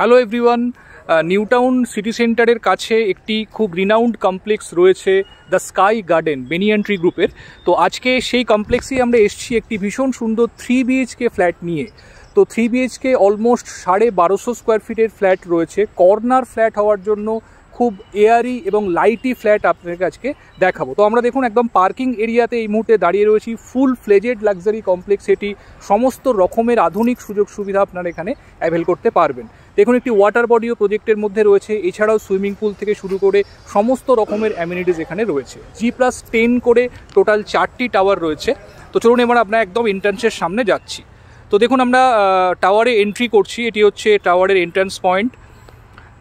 Hello everyone, new town city সেন্টারের কাছে একটি খুব রিনাউন্ড কমপ্লেক্স রয়েছে দ্য স্কাই গার্ডেন বেনিয়ান্ট্রি গ্রুপের। তো আজকে সেই কমপ্লেক্সেই আমরা এসেছি একটি ভীষণ সুন্দর 3 BHK ফ্ল্যাট নিয়ে। তো 3 BHK অলমোস্ট 1250 স্কোয়ার ফিটের ফ্ল্যাট রয়েছে। কর্নার ফ্ল্যাট হওয়ার জন্য খুব এয়ারি এবং লাইটি ফ্ল্যাট আপনাদের আজকে দেখাবো। তো আমরা দেখুন একদম পার্কিং এরিয়াতে এই মুহূর্তে দাঁড়িয়ে রয়েছি। ফুল ফ্লেজেড লাক্সারি কমপ্লেক্স এটি, সমস্ত রকমের আধুনিক সুযোগ সুবিধা আপনারা এখানে অ্যাভেল করতে পারবেন। দেখুন একটি ওয়াটার বডিও প্রজেক্টের মধ্যে রয়েছে, এছাড়াও সুইমিং পুল থেকে শুরু করে সমস্ত রকমের অ্যামিনিটিস এখানে রয়েছে। G+10 করে টোটাল 4টি টাওয়ার রয়েছে। তো চলুন এবার আমরা একদম এন্ট্রান্সের সামনে যাচ্ছি। তো দেখুন আমরা টাওয়ারে এন্ট্রি করছি, এটি হচ্ছে টাওয়ারের এন্ট্রান্স পয়েন্ট।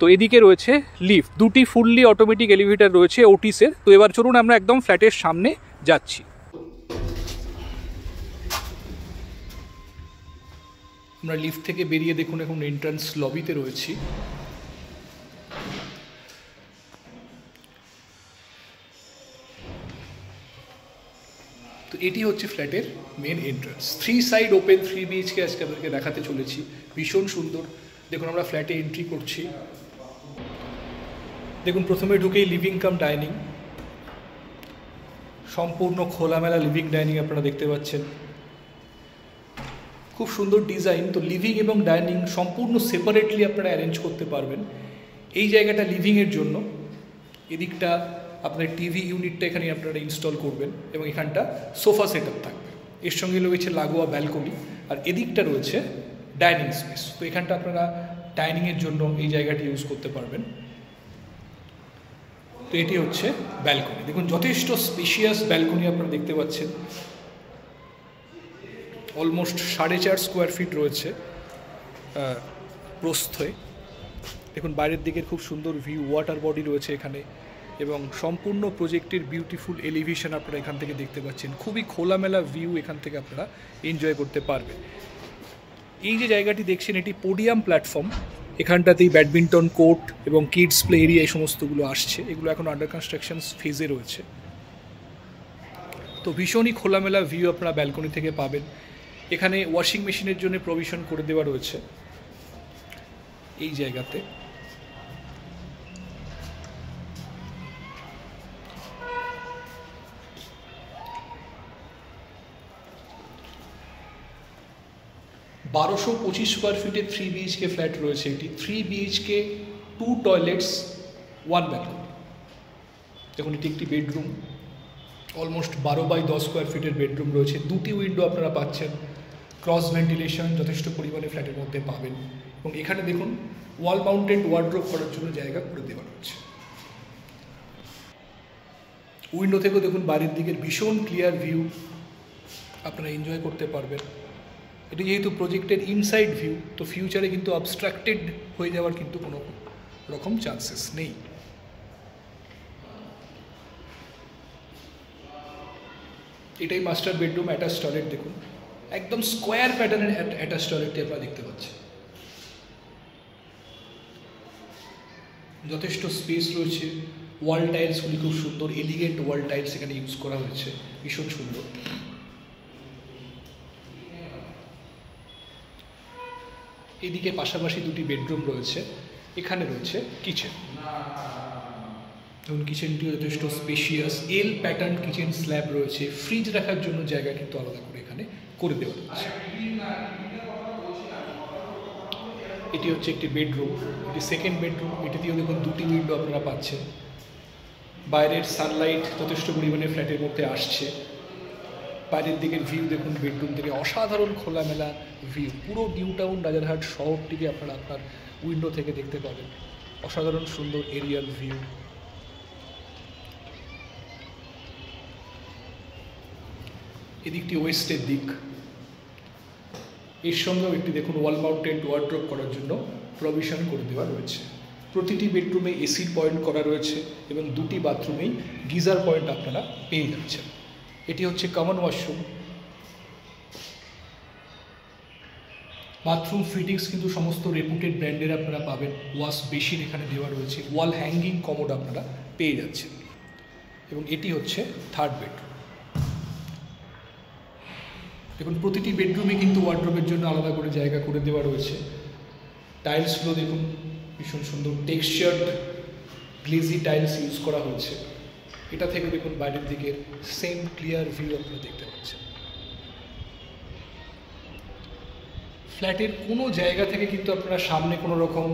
তো এদিকে রয়েছে লিফট, দুটি ফুললি অটোমেটিক এলিভেটর রয়েছে ওটিসের। তো এবার চলুন আমরা একদম ফ্ল্যাটের সামনে যাচ্ছি। আমরা লিফট থেকে বেরিয়ে দেখুন এখন এন্ট্রান্স লবিতে রয়েছি। তো এটি হচ্ছে ফ্ল্যাটের main entrance. 3 side open 3 BHK আজকে আপনাদেরকে দেখাতে চলেছি, ভীষণ সুন্দর। দেখুন আমরা ফ্ল্যাটে এন্ট্রি করছি। দেখুন প্রথমে ঢুকেই লিভিং কাম ডাইনিং, সম্পূর্ণ খোলামেলা লিভিং ডাইনিং আপনারা দেখতে পাচ্ছেন, খুব সুন্দর ডিজাইন। তো লিভিং এবং ডাইনিং সম্পূর্ণ সেপারেটলি আপনারা অ্যারেঞ্জ করতে পারবেন। এই জায়গাটা লিভিংয়ের জন্য, এদিকটা আপনার টিভি ইউনিটটা এখানে আপনারা ইনস্টল করবেন এবং এখানটা সোফা সেট আপ থাকবে। এর সঙ্গে রয়েছে লাগোয়া ব্যালকনি, আর এদিকটা রয়েছে ডাইনিং স্পেস। তো এখানটা আপনারা ডাইনিংয়ের জন্য এই জায়গাটি ইউজ করতে পারবেন। তো এটি হচ্ছে ব্যালকনি, দেখুন যথেষ্ট স্পেশিয়াস ব্যালকনি আপনারা দেখতে পাচ্ছেন। অলমোস্ট 4.5 স্কোয়ার ফিট রয়েছে প্রস্থে। দেখুন বাইরের দিকের খুব সুন্দর ভিউ, ওয়াটার বডি রয়েছে এখানে এবং সম্পূর্ণ প্রজেক্টের বিউটিফুল এলিভেশন আপনারা এখান থেকে দেখতে পাচ্ছেন। খুবই খোলামেলা ভিউ এখান থেকে আপনারা এনজয় করতে পারবেন। এই যে জায়গাটি দেখছেন এটি পোডিয়াম প্ল্যাটফর্ম, এখানটাতেই ব্যাডমিন্টন কোর্ট এবং কিডস প্লে এরিয়া এই সমস্তগুলো আসছে। এগুলো এখন আন্ডার কনস্ট্রাকশন ফেজে রয়েছে। তো ভীষণই খোলামেলা ভিউ আপনারা ব্যালকনি থেকে পাবেন। এখানে ওয়াশিং মেশিনের জন্য প্রভিশন করে দেওয়া রয়েছে এই জায়গাতে। (1225 স্কোয়ার ফিটে 3 BHK ফ্ল্যাট রয়েছে এটি। 3 BHK, 2 টয়লেটস, 1 ব্যালকনি। দেখুন এটি একটি বেডরুম, অলমোস্ট 12x10 স্কোয়ার ফিটের বেডরুম রয়েছে। 2টি উইন্ডো আপনারা পাচ্ছেন, ক্রস ভেন্টিলেশন যথেষ্ট পরিমাণে ফ্ল্যাটের মধ্যে পাবেন। এবং এখানে দেখুন ওয়াল মাউন্টেড ওয়ার্ড্রোব করার জন্য জায়গা করে দেওয়া রয়েছে। উইন্ডো থেকেও দেখুন বাইরের দিকের ভীষণ ক্লিয়ার ভিউ আপনারা এনজয় করতে পারবেন। এটি যেহেতু প্রজেক্টের ইনসাইড ভিউ, তো ফিউচারে কিন্তু অবস্ট্রাক্টেড হয়ে যাওয়ার কিন্তু কোনো রকম চান্সেস নেই। এটাই মাস্টার বেডরুম, অ্যাটাচ টয়লেট। দেখুন একদম স্কোয়ার প্যাটার্নের অ্যাটাচ টয়লেটটি আপনারা দেখতে পাচ্ছেন। যথেষ্ট স্পেস রয়েছে, ওয়াল টাইলসগুলি খুব সুন্দর, এলিগেন্ট ওয়াল টাইলস এখানে ইউজ করা হয়েছে, ভীষণ সুন্দর। এদিকে পাশাপাশি 2টি বেডরুম রয়েছে, এখানে রয়েছে কিচেন। এবং কিচেনটিও যথেষ্ট স্পেশিয়াস, এল প্যাটার্ন কিচেন স্ল্যাব রয়েছে। ফ্রিজ রাখার জন্য জায়গা কিন্তু আলাদা করে এখানে করে দেওয়া রয়েছে। এটি হচ্ছে একটি বেডরুম, এটি সেকেন্ড বেডরুম। এটিতেও দেখুন 2টি উইন্ডো আপনারা পাচ্ছেন। বাইরের সানলাইট যথেষ্ট পরিমাণে ফ্ল্যাটের মধ্যে আসছে। বাইরের দিকের ভিউ দেখুন বেডরুম থেকে, অসাধারণ খোলামেলা ভিউ। পুরো নিউ টাউন রাজারহাট শহরটিকে আপনারা আপনার উইন্ডো থেকে দেখতে পাবেন। অসাধারণ সুন্দর এরিয়াল ভিউ। এদিকটি ওয়েস্টের দিক। এর সঙ্গেও একটি দেখুন ওয়াল মাউন্টেড ওয়ার্ড্রোব করার জন্য প্রভিশন করে দেওয়া রয়েছে। প্রতিটি বেডরুমে এসির পয়েন্ট করা রয়েছে এবং 2টি বাথরুমেই গিজার পয়েন্ট আপনারা পেয়ে যাচ্ছেন। এটি হচ্ছে কমন ওয়াশরুম। বাথরুম ফিটিংস কিন্তু সমস্ত রেপুটেড ব্র্যান্ডের আপনারা পাবেন। ওয়াশ বেসিন এখানে দেওয়া রয়েছে, ওয়াল হ্যাঙ্গিং কমোড আপনারা পেয়ে যাচ্ছেন। এবং এটি হচ্ছে থার্ড বেডরুম। দেখুন প্রতিটি বেডরুমে কিন্তু ওয়ার্ড্রোবের জন্য আলাদা করে জায়গা করে দেওয়া রয়েছে। টাইলসগুলো দেখুন, ভীষণ সুন্দর টেক্সচার্ড গ্লেজি টাইলস ইউজ করা হয়েছে। এটা থেকে দেখুন বাইরের দিকের সেম ক্লিয়ার ভিউ আপনারা দেখতে পাচ্ছেন। ফ্ল্যাটের কোনো জায়গা থেকে কিন্তু আপনারা সামনে কোনো রকম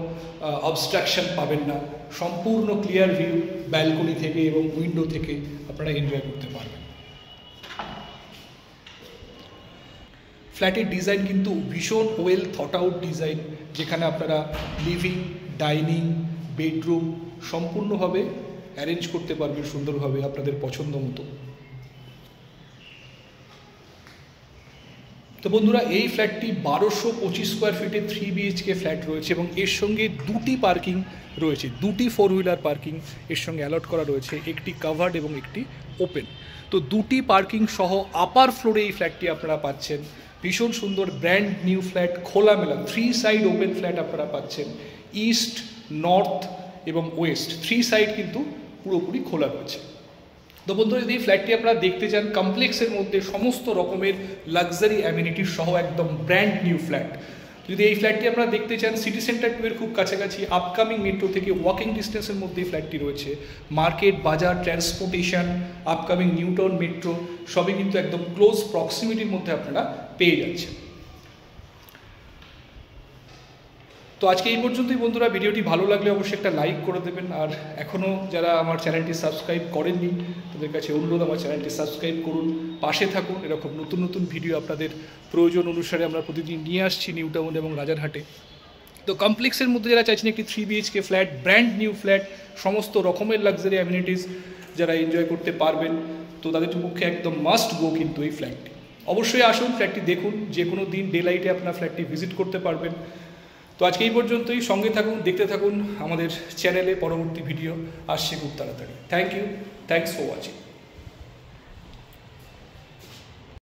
অবস্ট্রাকশন পাবেন না, সম্পূর্ণ ক্লিয়ার ভিউ ব্যালকনি থেকে এবং উইন্ডো থেকে আপনারা এনজয় করতে পারবেন। ফ্ল্যাটের ডিজাইন কিন্তু ভীষণ ওয়েল থট আউট ডিজাইন, যেখানে আপনারা লিভিং, ডাইনিং, বেডরুম সম্পূর্ণভাবে অ্যারেঞ্জ করতে পারবেন সুন্দরভাবে আপনাদের পছন্দ মতো। তো বন্ধুরা, এই ফ্ল্যাটটি 1225 স্কোয়ার ফিটে 3 BHK ফ্ল্যাট রয়েছে এবং এর সঙ্গে দুটি পার্কিং রয়েছে, দুটি 4 হুইলার পার্কিং এর সঙ্গে অ্যালট করা রয়েছে, একটি কাভার্ড এবং একটি ওপেন। তো দুটি পার্কিং সহ আপার ফ্লোরে এই ফ্ল্যাটটি আপনারা পাচ্ছেন। ভীষণ সুন্দর ব্র্যান্ড নিউ ফ্ল্যাট, খোলামেলা 3 সাইড ওপেন ফ্ল্যাট আপনারা পাচ্ছেন। ইস্ট, নর্থ এবং ওয়েস্ট 3 সাইড কিন্তু পুরোপুরি খোলা রয়েছে। তো বন্ধুরা, যদি এই ফ্ল্যাটটি আপনারা দেখতে চান, কমপ্লেক্সের মধ্যে সমস্ত রকমের লাক্সারি অ্যামিনিটির সহ একদম ব্র্যান্ড নিউ ফ্ল্যাট, যদি এই ফ্ল্যাটটি আপনারা দেখতে চান, সিটি সেন্টার 2 এর খুব কাছাকাছি, আপকামিং মেট্রো থেকে ওয়াকিং ডিস্টেন্সের মধ্যে এই ফ্ল্যাটটি রয়েছে। মার্কেট, বাজার, transportation, upcoming new town metro সবই কিন্তু একদম ক্লোজ প্রক্সিমিটির মধ্যে আপনারা পেয়ে যাচ্ছেন। তো আজকে এই পর্যন্তই বন্ধুরা। ভিডিওটি ভালো লাগলে অবশ্যই একটা লাইক করে দেবেন, আর এখনও যারা আমার চ্যানেলটি সাবস্ক্রাইব করেননি তাদের কাছে অনুরোধ, আমার চ্যানেলটি সাবস্ক্রাইব করুন, পাশে থাকুন। এরকম নতুন নতুন ভিডিও আপনাদের প্রয়োজন অনুসারে আমরা প্রতিদিন নিয়ে আসছি নিউ টাউন এবং রাজারহাটে। তো কমপ্লেক্সের মধ্যে যারা চাইছেন একটি 3 BHK flat, brand new flat, সমস্ত রকমের লাক্সারি অ্যামিনিটিস যারা এনজয় করতে পারবেন, তো তাদের পক্ষে একদম মাস্ট গো কিন্তু এই ফ্ল্যাটটি। অবশ্যই আসুন, ফ্ল্যাটটি দেখুন, যে কোনো দিন ডে লাইটে আপনার ফ্ল্যাটটি ভিজিট করতে পারবেন। তো আজকে এই পর্যন্তই, সঙ্গে থাকুন, দেখতে থাকুন আমাদের চ্যানেলে পরবর্তী ভিডিও আসছে খুব তাড়াতাড়ি। Thank you, thanks for watching.